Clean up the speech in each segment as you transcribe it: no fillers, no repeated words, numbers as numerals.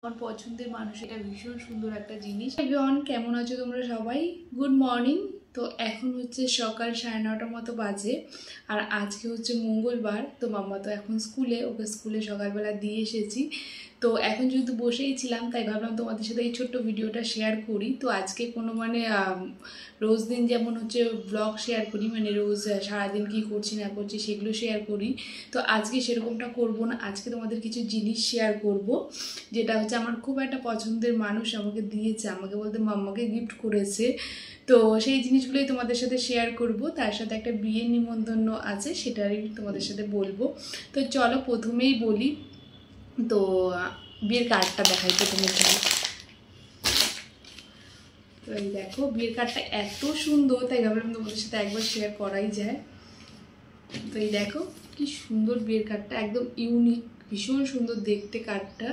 আমার পছন্দের মানুষ, এটা ভীষণ সুন্দর একটা জিনিস। এভরিওয়ান, কেমন আছো তোমরা সবাই? Good morning. তো এখন হচ্ছে সকাল 9:30 মতো বাজে, আর আজকে হচ্ছে মঙ্গলবার। তো মাম্মা তো এখন স্কুলে, ওকে স্কুলে সকালবেলা দিয়ে এসেছি। তো এখন যেহেতু বসেই ছিলাম, তাই ভাবলাম তোমাদের সাথে এই ছোট্ট ভিডিওটা শেয়ার করি। তো আজকে কোনো রোজ দিন যেমন হচ্ছে ব্লগ শেয়ার করি, রোজ সারাদিন কী করছি না করছি সেগুলো শেয়ার করি। তো আজকে সেরকমটা করব না, আজকে তোমাদের কিছু জিনিস শেয়ার করব, যেটা হচ্ছে আমার খুব একটা পছন্দের মানুষ আমাকে দিয়েছে, আমাকে বলতে মাম্মাকে গিফট করেছে। তো সেই জিনিসগুলোই তোমাদের সাথে শেয়ার করব, তার সাথে একটা বিয়ের নিমন্ত্রণ আছে, সেটারই তোমাদের সাথে বলবো। তো চলো প্রথমেই বলি। তো বিয়ের কার্ডটা দেখাই প্রথমে। তো এই দেখো, বিয়ের কার্ডটা এত সুন্দর, তাই ভাবলাম তোমাদের সাথে একবার শেয়ার করাই যায়। তো এই দেখো কি সুন্দর বিয়ের কার্ডটা, একদম ইউনিক, ভীষণ সুন্দর দেখতে কার্ডটা।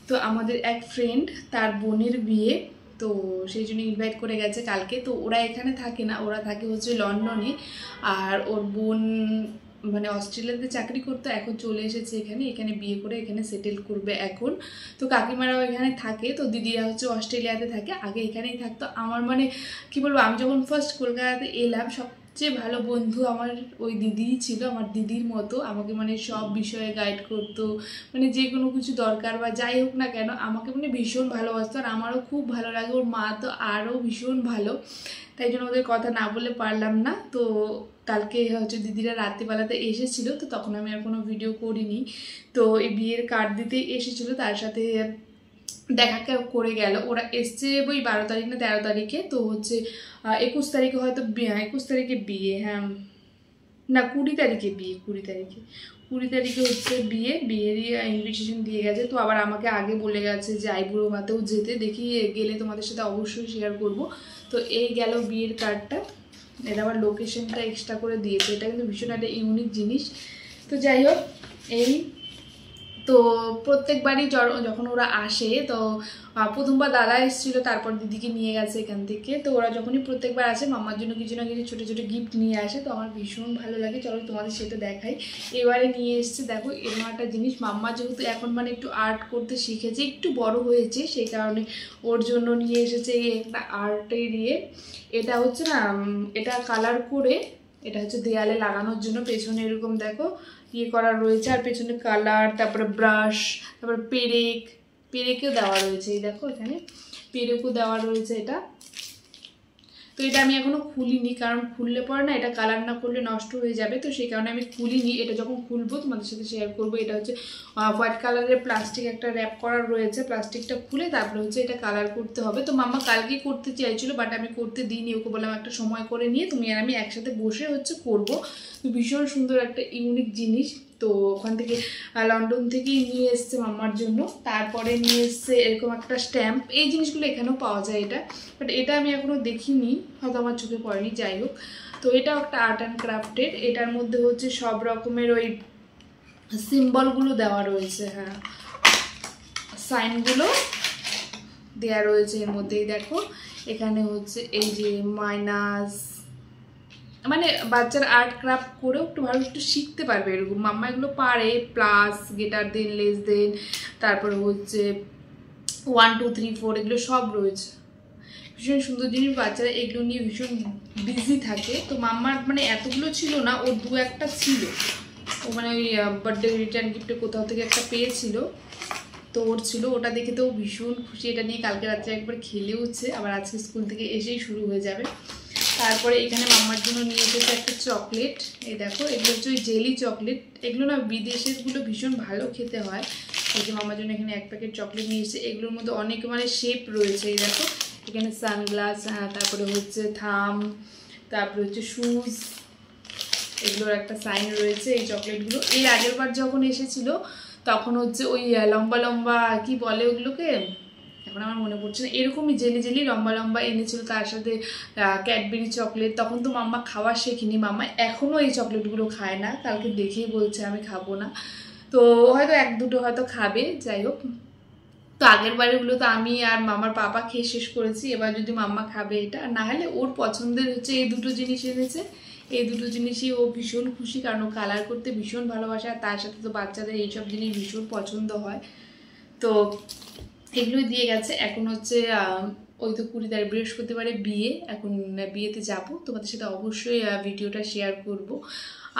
তো আমাদের এক ফ্রেন্ড, তার বোনের বিয়ে, তো সেই জন্য ইনভাইট করে গেছে কালকে। তো ওরা এখানে থাকে না, ওরা থাকে হচ্ছে লন্ডনে। আর ওর বোন অস্ট্রেলিয়াতে চাকরি করতো, এখন চলে এসেছে এখানে, এখানে বিয়ে করে এখানে সেটেল করবে এখন। তো কাকিমারাও এখানে থাকে, তো দিদিরা হচ্ছে অস্ট্রেলিয়াতে থাকে, আগে এখানেই থাকতো। আমার কি বলবো, আমি যখন ফার্স্ট কলকাতাতে এলাম, সবচেয়ে ভালো বন্ধু আমার ওই দিদিই ছিল। আমার দিদির মতো আমাকে সব বিষয়ে গাইড করতো, যে কোনো কিছু দরকার বা যাই হোক না কেন আমাকে ভীষণ ভালোবাসতো। আর আমারও খুব ভালো লাগে, ওর মা তো আরও ভীষণ ভালো, তাই জন্য ওদের কথা না বলে পারলাম না। তো কালকে হচ্ছে দিদিরা রাত্রিবেলাতে এসেছিল, তো তখন আমি আর কোনো ভিডিও করিনি। তো এই বিয়ের কার্ড দিতে এসেছিল, তার সাথে দেখা করে গেল। ওরা এসছে ওই 12 তারিখ না 13 তারিখে, তো হচ্ছে 21 তারিখে হয়তো 21 তারিখে বিয়ে, হ্যাঁ না 20 তারিখে বিয়ে, 20 তারিখে হচ্ছে বিয়েরই ইনভিটেশন দিয়ে গেছে। তো আবার আমাকে আগে বলে গেছে যে আইবুড়ো ভাতেও যেতে, দেখি গেলে তোমাদের সাথে অবশ্যই শেয়ার করব। তো এই গেল বিয়ের কার্ডটা, এটা আবার লোকেশনটা এক্সট্রা করে দিয়েছে, এটা কিন্তু ভীষণ একটা ইউনিক জিনিস। তো যাই হোক, এই তো প্রত্যেকবারই যখন ওরা আসে, তো প্রথমবার দাদা এসেছিলো, তারপর দিদিকে নিয়ে গেছে এখান থেকে। তো ওরা যখনই প্রত্যেকবার আসে মাম্মার জন্য কিছু না কিছু ছোটো ছোটো গিফট নিয়ে আসে, তো আমার ভীষণ ভালো লাগে। চলো তোমাদের সেটা দেখাই। এবারে নিয়ে এসছে, দেখো এরকম একটা জিনিস। মাম্মা যেহেতু এখন একটু আর্ট করতে শিখেছে, একটু বড় হয়েছে, সেই কারণে ওর জন্য নিয়ে এসেছে এই একটা আর্টের ইয়ে। এটা হচ্ছে না, এটা কালার করে, এটা হচ্ছে দেয়ালে লাগানোর জন্য। পেছনে এরকম দেখো ইয়ে করা রয়েছে, আর পেছনে কালার, তারপরে ব্রাশ, তারপরে পেরেকও দেওয়া রয়েছে। এই দেখো এখানে পেরেকও দেওয়া রয়েছে এটা। তো এটা আমি এখনো খুলিনি, কারণ খুললে পরে না, এটা কালার না করলে নষ্ট হয়ে যাবে, তো সেই কারণে আমি খুলিনি। এটা যখন খুলবো তোমাদের সাথে শেয়ার করবো। এটা হচ্ছে হোয়াইট কালারের প্লাস্টিক একটা র্যাপ করা রয়েছে, প্লাস্টিকটা খুলে তারপরে হচ্ছে এটা কালার করতে হবে। তো মাম্মা কালকেই করতে চাইছিল, বাট আমি করতে দিইনি, ওকে বললাম একটা সময় করে নিয়ে তুমি আর আমি একসাথে বসে হচ্ছে করবো। তো ভীষণ সুন্দর একটা ইউনিক জিনিস। তো ওখান থেকে লন্ডন থেকেই নিয়ে এসছে মাম্মার জন্য। তারপরে নিয়ে এসছে এরকম একটা স্ট্যাম্প, এই জিনিসগুলো এখানেও পাওয়া যায় এটা, বাট এটা আমি এখনও দেখিনি, হয়তো আমার চোখে পড়েনি। যাই হোক, তো এটাও একটা আর্ট অ্যান্ড ক্রাফটের। এটার মধ্যে হচ্ছে সব রকমের ওই সিম্বলগুলো দেওয়া রয়েছে, হ্যাঁ সাইনগুলো দেওয়া রয়েছে এর মধ্যেই। দেখো এখানে হচ্ছে এই যে মাইনাস, বাচ্চার আর্ট ক্রাফট করেও একটু ভালো একটু শিখতে পারবে এরকম। মাম্মা এগুলো পারে, plus, greater than, less than, তারপরে হচ্ছে 1 2 3 4 এগুলো সব রয়েছে। ভীষণ সুন্দর জিনিস, বাচ্চারা এগুলো নিয়ে ভীষণ বিজি থাকে। তো মাম্মার এতগুলো ছিল না, ওর 2-1টা ছিল। ও ওই বার্থডে রিটার্ন গিফটে কোথাও থেকে একটা পেয়েছিল, তো ওর ছিল, ওটা দেখে তো ভীষণ খুশি। এটা নিয়ে কালকে রাত্রে একবার খেলেওছে, আবার আজকে স্কুল থেকে এসেই শুরু হয়ে যাবে। তারপরে এখানে মাম্মার জন্য নিয়ে এসেছে একটা চকলেট। এই দেখো এগুলো হচ্ছে ওই জেলি চকলেট, এগুলো না বিদেশেরগুলো ভীষণ ভালো খেতে হয়। এই যে মাম্মার জন্য এখানে 1 প্যাকেট চকলেট নিয়ে এসেছে। এগুলোর মধ্যে অনেক শেপ রয়েছে। এই দেখো এখানে সানগ্লাস, তারপরে হচ্ছে থাম, তারপরে হচ্ছে শুজ, এগুলোর একটা সাইন রয়েছে এই চকলেটগুলো। এর আগের বার যখন এসেছিল তখন হচ্ছে ওই লম্বা লম্বা কি বলে ওগুলোকে, এখন আমার মনে পড়ছে না, এরকমই জেলি জেলি লম্বা লম্বা এনেছিল, তার সাথে ক্যাডবেরি চকলেট। তখন তো মাম্মা খাওয়া শেখেনি, মাম্মা এখনও এই চকলেটগুলো খায় না, কালকে দেখেই বলছে আমি খাবো না। তো হয়তো 1-2টো হয়তো খাবে। যাই হোক, তো আগের বারেগুলো তো আমি আর মামার পাপা খেয়ে শেষ করেছি, এবার যদি মাম্মা খাবে এটা, আর না হলে ওর পছন্দের হচ্ছে এই দুটো জিনিস এনেছে। এই দুটো জিনিসই ও ভীষণ খুশি, কারণ ও কালার করতে ভীষণ ভালোবাসে, আর তার সাথে তো বাচ্চাদের এইসব জিনিস ভীষণ পছন্দ হয়। তো এগুলোই দিয়ে গেছে। এখন হচ্ছে ওই তো 20 তারিখ বৃহস্পতিবারে বিয়ে, এখন বিয়েতে যাব, তোমাদের সাথে অবশ্যই ভিডিওটা শেয়ার করব।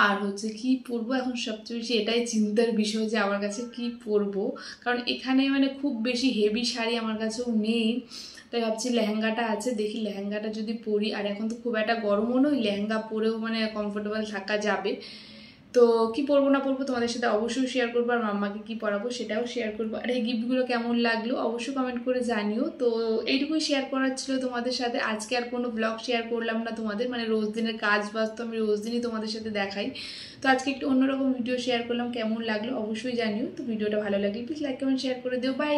আর হচ্ছে কি পরবো এখন সবচেয়ে বেশি এটাই চিন্তার বিষয় যে আমার কাছে কি পরবো, কারণ এখানে মানে খুব বেশি হেভি শাড়ি আমার কাছেও নেই। তাই ভাবছি লেহেঙ্গাটা আছে, দেখি লেহেঙ্গাটা যদি পরি। আর এখন তো খুব একটা গরমও নয়, লেহেঙ্গা পরেও মানে কমফোর্টেবল থাকা যাবে। তো কি পরবো না পরবো তোমাদের সাথে অবশ্যই শেয়ার করবো, আর মাম্মাকে কি পরাবো সেটাও শেয়ার করবো। আর এই গিফটগুলো কেমন লাগলো অবশ্যই কমেন্ট করে জানিও। তো এইটুকুই শেয়ার করার ছিল তোমাদের সাথে। আজকে আর কোনো ব্লগ শেয়ার করলাম না তোমাদের, মানে রোজ দিনের কাজ বাজ তো আমি রোজ দিনই তোমাদের সাথে দেখাই। তো আজকে একটু অন্যরকম ভিডিও শেয়ার করলাম, কেমন লাগলো অবশ্যই জানিও। তো ভিডিওটা ভালো লাগলে প্লিজ লাইক কমেন্ট শেয়ার করে দিও। বাই।